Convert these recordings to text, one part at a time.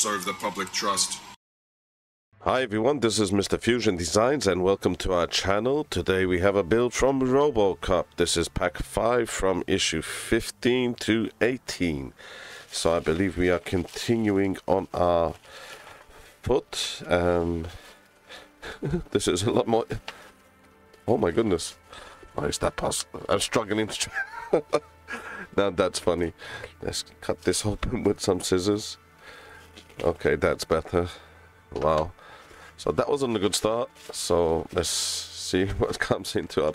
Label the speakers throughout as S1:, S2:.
S1: serve the public trust.
S2: Hi everyone, this is Mr. Fusion Designs and welcome to our channel. Today we have a build from ROBOCOP. This is pack 5 from issue 15 to 18. So I believe we are continuing on our foot. This is a lot more... Oh my goodness. Why is that possible? I'm struggling. Now that's funny. Let's cut this open with some scissors. Okay, that's better. Wow. So that wasn't a good start. So let's see what comes into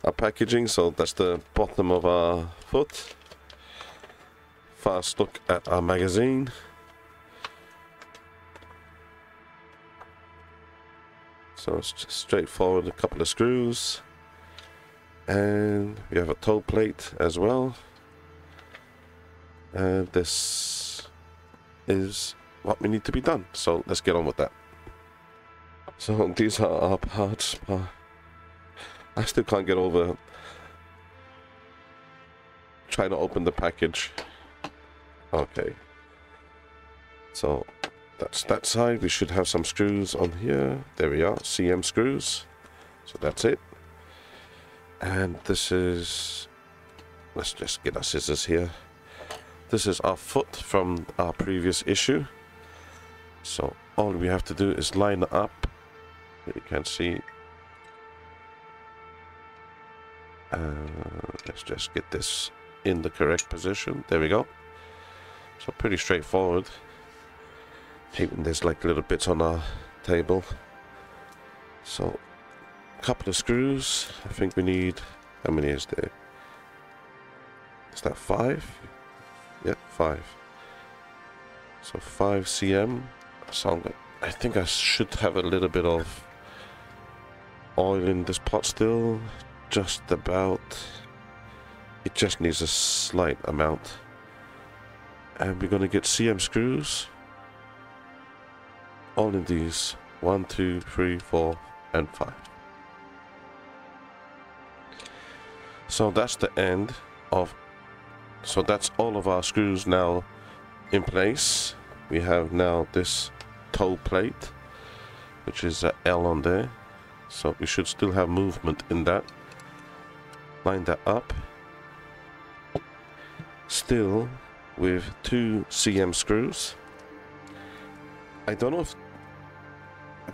S2: our packaging. So that's the bottom of our foot. First look at our magazine. So it's just straightforward, a couple of screws. And we have a toe plate as well. And this is what we need to be done. So let's get on with that. So these are our parts. I still can't get over trying to open the package. Okay. So that's that side. We should have some screws on here. There we are, CM screws. So that's it. And this is, let's just get our scissors here. This is our foot from our previous issue. So all we have to do is line it up. You can see. Let's just get this in the correct position. There we go. So pretty straightforward. Even there's like little bits on our table. So a couple of screws. I think we need, how many is there? Is that 5? Yeah, 5. So 5 cm. So I think I should have a little bit of oil in this pot still. Just about. It just needs a slight amount. And we're going to get CM screws. All in these. 1, 2, 3, 4, and 5. So that's the end of... So that's all of our screws now in place. We have now this toe plate, which is an L on there. So we should still have movement in that. Line that up. Still with 2 CM screws. I don't know if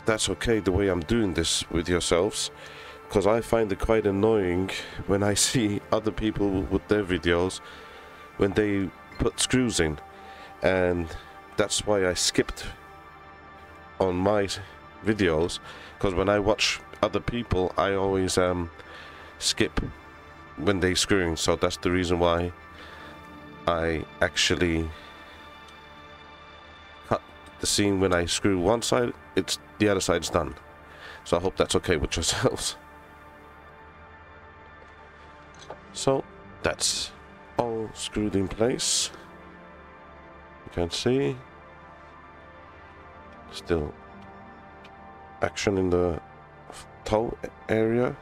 S2: that's okay the way I'm doing this with yourselves, because I find it quite annoying when I see other people with their videos when they put screws in, and that's why I skipped on my videos, because when I watch other people I always skip when they screwing. So that's the reason why I actually cut the scene when I screw one side. It's the other side's done. So I hope that's okay with yourselves. So that's all screwed in place. You can see still action in the toe area,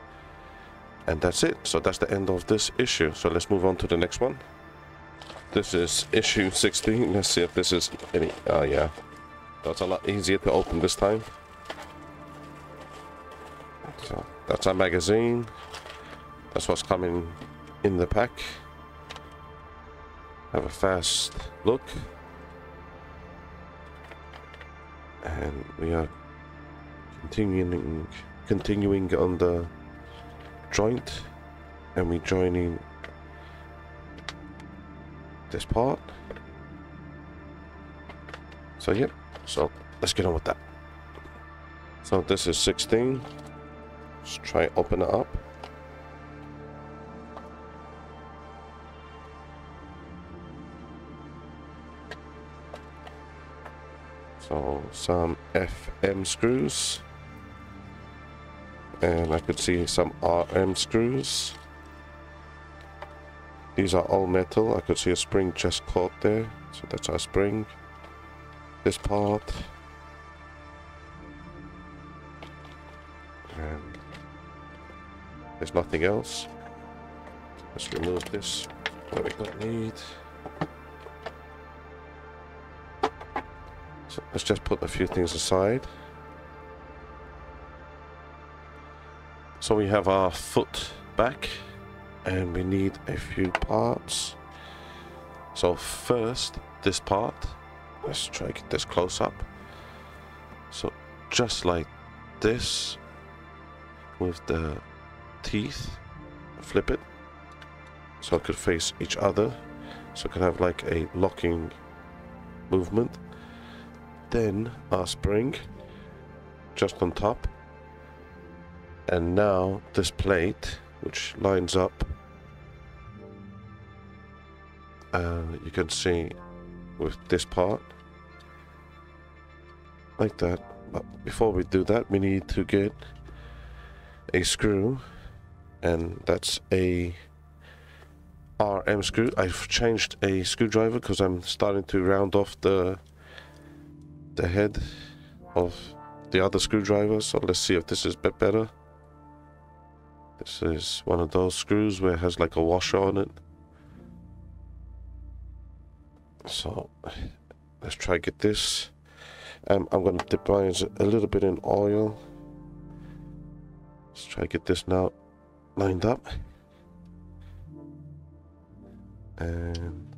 S2: and that's it. So that's the end of this issue. So let's move on to the next one. This is issue 16. Let's see if this is any... Oh yeah, that's a lot easier to open this time. So that's our magazine. That's what's coming in the pack. Have a fast look. And we are continuing on the joint, and we're joining this part. So yep, so let's get on with that. So this is 16. Let's try open it up. So some FM screws, and I could see some RM screws. These are all metal. I could see a spring just caught there, so that's our spring. This part, and there's nothing else. Let's remove this, what we don't need. let's just put a few things aside. So we have our foot back, and we need a few parts. So first, this part, let's try to get this close up. So just like this, with the teeth, flip it so it could face each other, so it could have like a locking movement. Then our spring just on top, and now this plate which lines up, you can see with this part like that. But before we do that, we need to get a screw, and that's a RM screw. I've changed a screwdriver because I'm starting to round off the head of the other screwdriver, so let's see if this is a bit better. This is one of those screws where it has like a washer on it. So let's try get this. I'm going to dip mine a little bit in oil. Let's try get this now lined up. And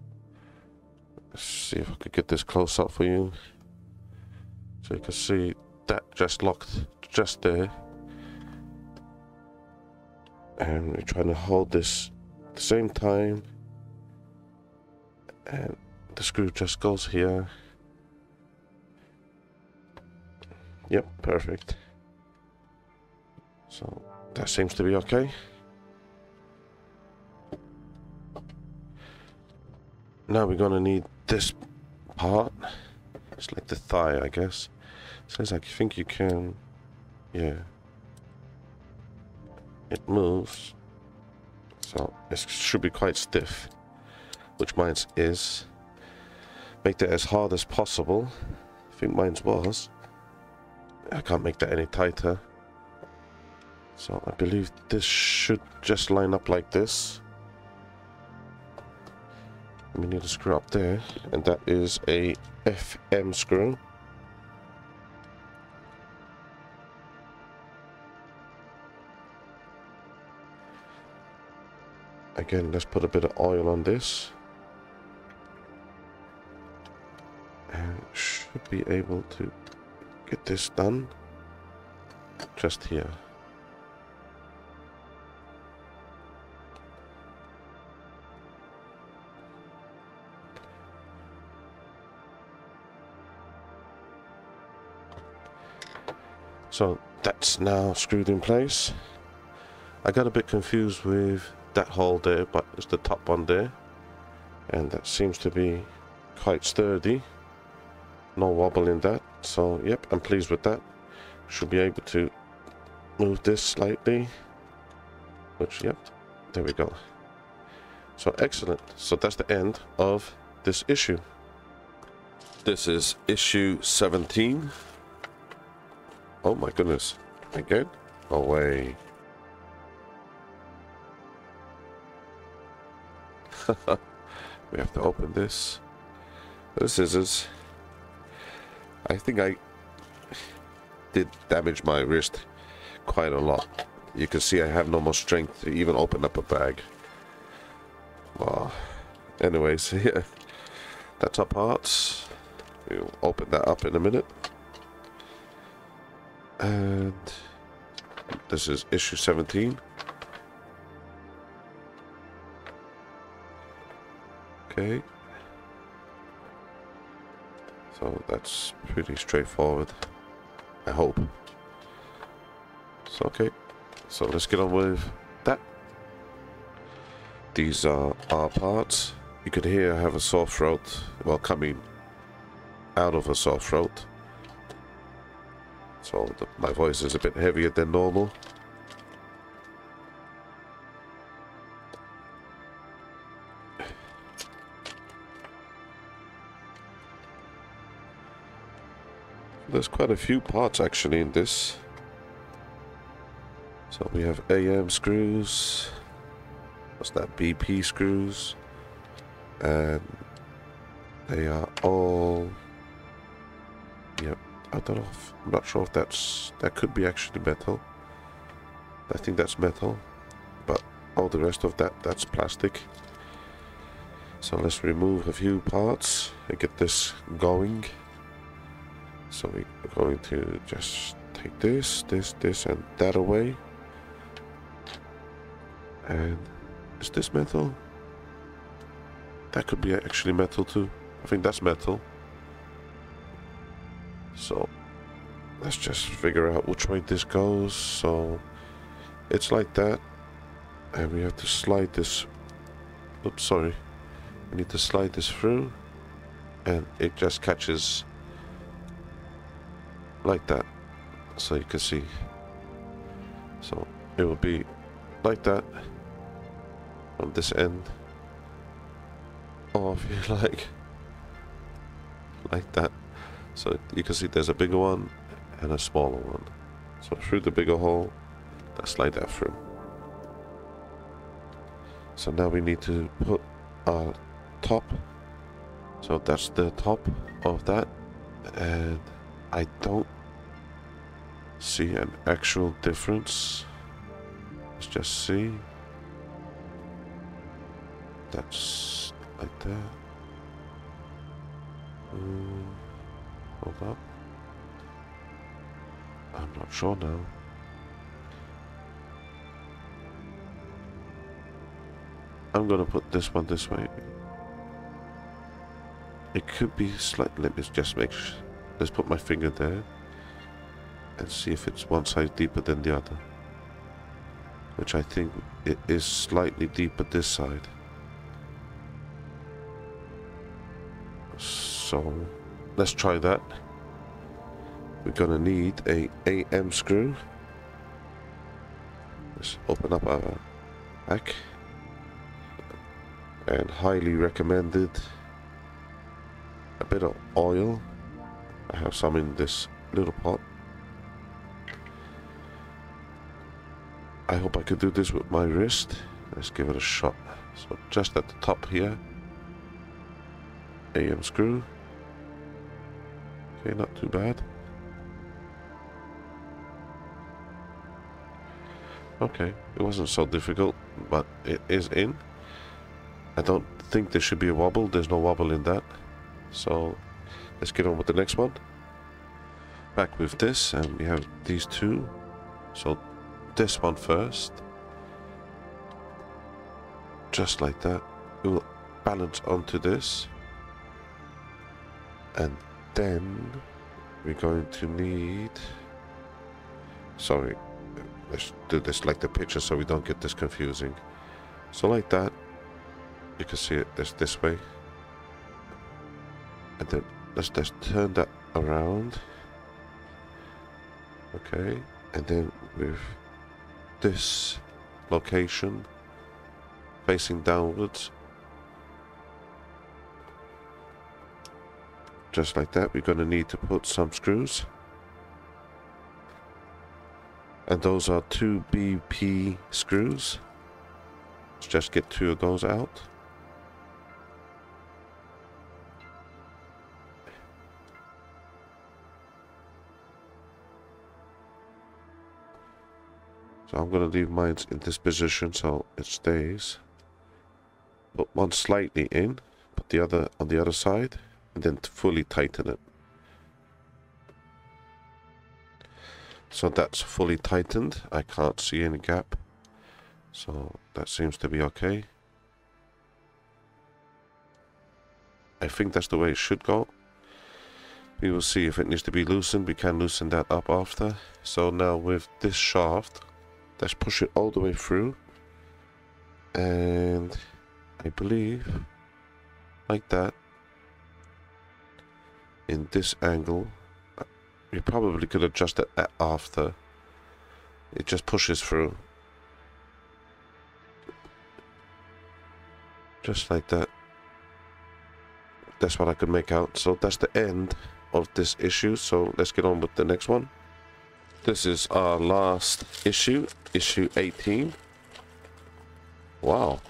S2: let's see if I could get this close up for you. So you can see that just locked just there. And we're trying to hold this at the same time. And the screw just goes here. Yep, perfect. So that seems to be okay. Now we're gonna need this part. It's like the thigh, I guess. Says I think you can, yeah. It moves, so it should be quite stiff, which mine is. Make that as hard as possible. I think mine was. I can't make that any tighter. So I believe this should just line up like this. We need a screw up there, and that is a FM screw. Again, let's put a bit of oil on this. And should be able to get this done just here. So that's now screwed in place. I got a bit confused with that hole there, but it's the top one there, and that seems to be quite sturdy. No wobble in that, so yep, I'm pleased with that. Should be able to move this slightly, which, yep, there we go. So excellent. So that's the end of this issue. This is issue 17. Oh my goodness, again? No way. We have to open this. The scissors. I think I did damage my wrist quite a lot. You can see I have no more strength to even open up a bag. Well, anyways, yeah, that's our parts. We'll open that up in a minute. And this is issue 17. Okay. So that's pretty straightforward, I hope. So okay, so let's get on with that. These are our parts. You could hear I have a sore throat, well, coming out of a sore throat. So my voice is a bit heavier than normal. There's quite a few parts actually in this. So we have AM screws. What's that? BP screws. And they are all I don't know if, I'm not sure if that could be actually metal. I think that's metal, but all the rest of that's plastic. So let's remove a few parts and get this going. So we're going to just take this, and that away. And is this metal? That could be actually metal too. I think that's metal. So let's just figure out which way this goes. So it's like that, and we have to slide this. Oops, sorry. We need to slide this through, and it just catches like that, so you can see. So it will be like that from this end, or if you like that. So you can see there's a bigger one and a smaller one. So through the bigger hole, let's slide that through. So now we need to put our top. So that's the top of that, and I don't see an actual difference. Let's just see. That's like that. Hold up. I'm not sure now. I'm gonna put this one this way. It could be slightly. Let me just make sure. Let's put my finger there and see if it's one side deeper than the other. Which I think it is slightly deeper this side. So let's try that. We're gonna need a AM screw. Let's open up our pack. And highly recommended a bit of oil. I have some in this little pot. I hope I could do this with my wrist. Let's give it a shot. So just at the top here, AM screw. Okay, not too bad. Okay, it wasn't so difficult, but it is in. I don't think there should be a wobble. There's no wobble in that. So let's get on with the next one. Back with this, and we have these two. So this one first. Just like that. It will balance onto this. And then we're going to need... Sorry. Let's do this like the picture so we don't get this confusing. So like that. You can see it this way. And then let's just turn that around. Okay. And then with this location facing downwards. Just like that. We're going to need to put some screws. And those are 2 BP screws. Let's just get 2 of those out. So I'm going to leave mine in this position so it stays. Put one slightly in, put the other on the other side, and then fully tighten it. So that's fully tightened. I can't see any gap. So that seems to be okay. I think that's the way it should go. We will see if it needs to be loosened. We can loosen that up after. So now with this shaft, let's push it all the way through. And I believe like that. In this angle. You probably could adjust it after. It just pushes through. Just like that. That's what I could make out. So that's the end of this issue. So let's get on with the next one. This is our last issue. Issue 18. Wow.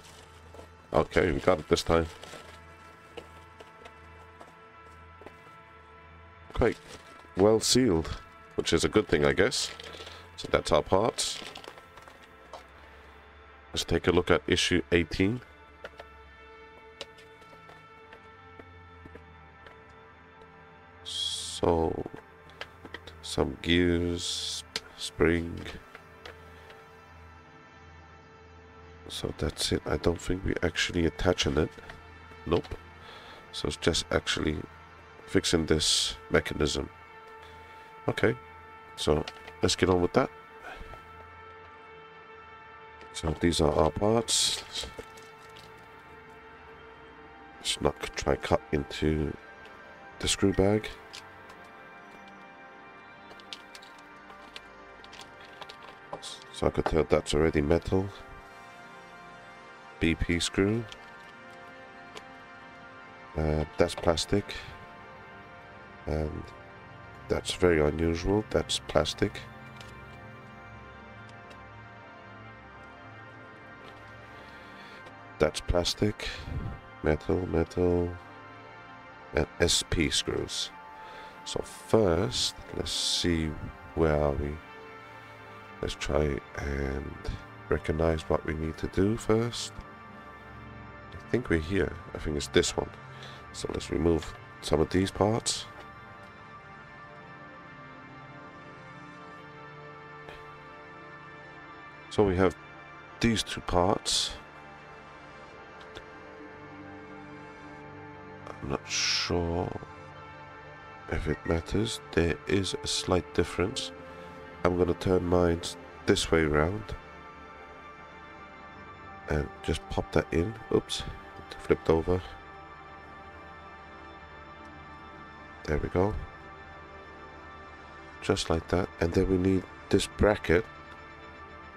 S2: Okay, we got it this time. Quite well sealed, which is a good thing, I guess. So that's our parts. Let's take a look at issue 18. So, some gears, spring. So that's it. I don't think we're actually attaching it. Nope. So it's just actually fixing this mechanism. Okay, so let's get on with that. So these are our parts. Let's not try cut into the screw bag. So I could tell that's already metal. BP screw. That's plastic. And that's very unusual. That's plastic. That's plastic. Metal, metal. And SP screws. So first, let's see, where are we? Let's try and recognize what we need to do first. I think we're here. I think it's this one. So let's remove some of these parts. So we have these two parts. I'm not sure if it matters. There is a slight difference. I'm going to turn mine this way around and just pop that in. Oops, it flipped over. There we go. Just like that. And then we need this bracket,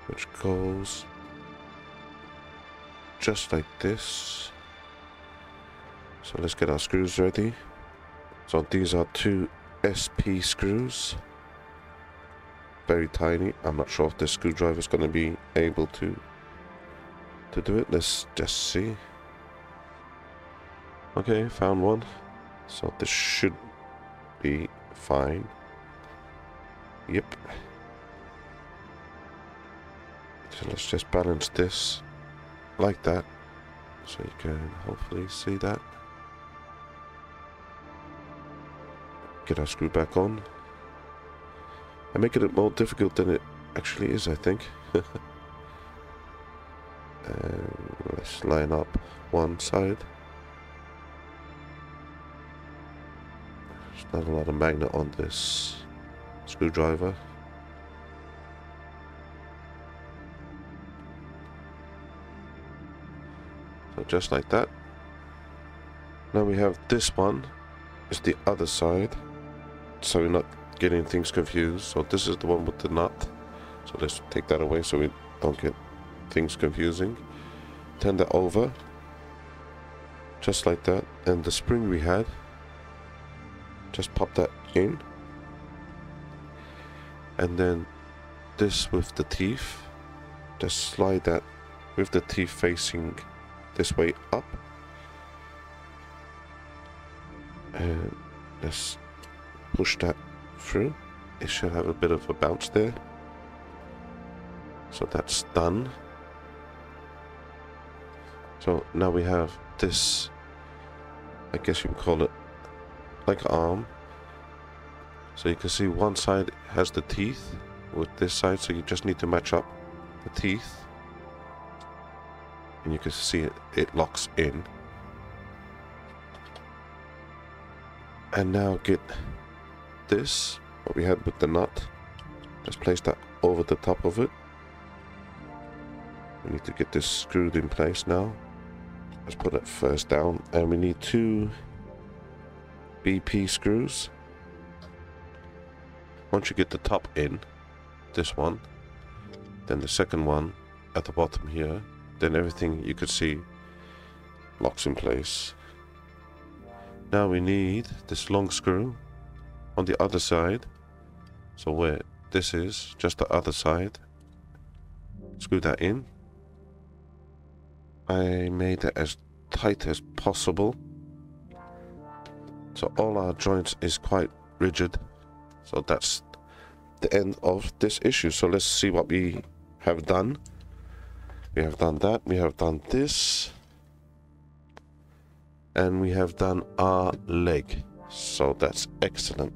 S2: which goes just like this. So let's get our screws ready. So these are two SP screws. Very tiny. I'm not sure if this screwdriver is going to be able to do it. Let's just see. Okay, found one. So this should be fine. Yep. So let's just balance this like that, so you can hopefully see that. Get our screw back on. I'm making it more difficult than it actually is, I think. And let's line up one side. There's not a lot of magnet on this screwdriver. So just like that. Now we have this one. It's the other side. So we're not getting things confused. So this is the one with the nut. So let's take that away so we don't get things confusing. Turn that over. Just like that. And the spring we had, just pop that in. And then this with the teeth, just slide that with the teeth facing this way up. And let's push that through. It should have a bit of a bounce there. So that's done. So now we have this, I guess you can call it like an arm. So you can see one side has the teeth with this side, so you just need to match up the teeth. And you can see it locks in. And now get this, what we had with the nut, just place that over the top of it. We need to get this screwed in place now. Let's put it first down, and we need two BP screws. Once you get the top in, this one, then the second one at the bottom here, then everything you could see locks in place. Now we need this long screw on the other side. So where this is, just the other side. Screw that in. I made it as tight as possible. So all our joints is quite rigid. So that's the end of this issue. So let's see what we have done. We have done that, we have done this, and we have done our leg. So that's excellent.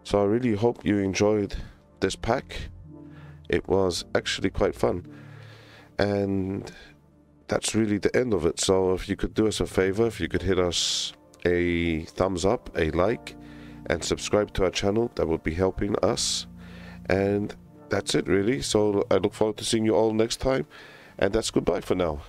S2: So I really hope you enjoyed this pack. It was actually quite fun, and that's really the end of it. So if you could do us a favor, if you could hit us a thumbs up, a like, and subscribe to our channel, that would be helping us. And that's it really. So I look forward to seeing you all next time, and that's goodbye for now.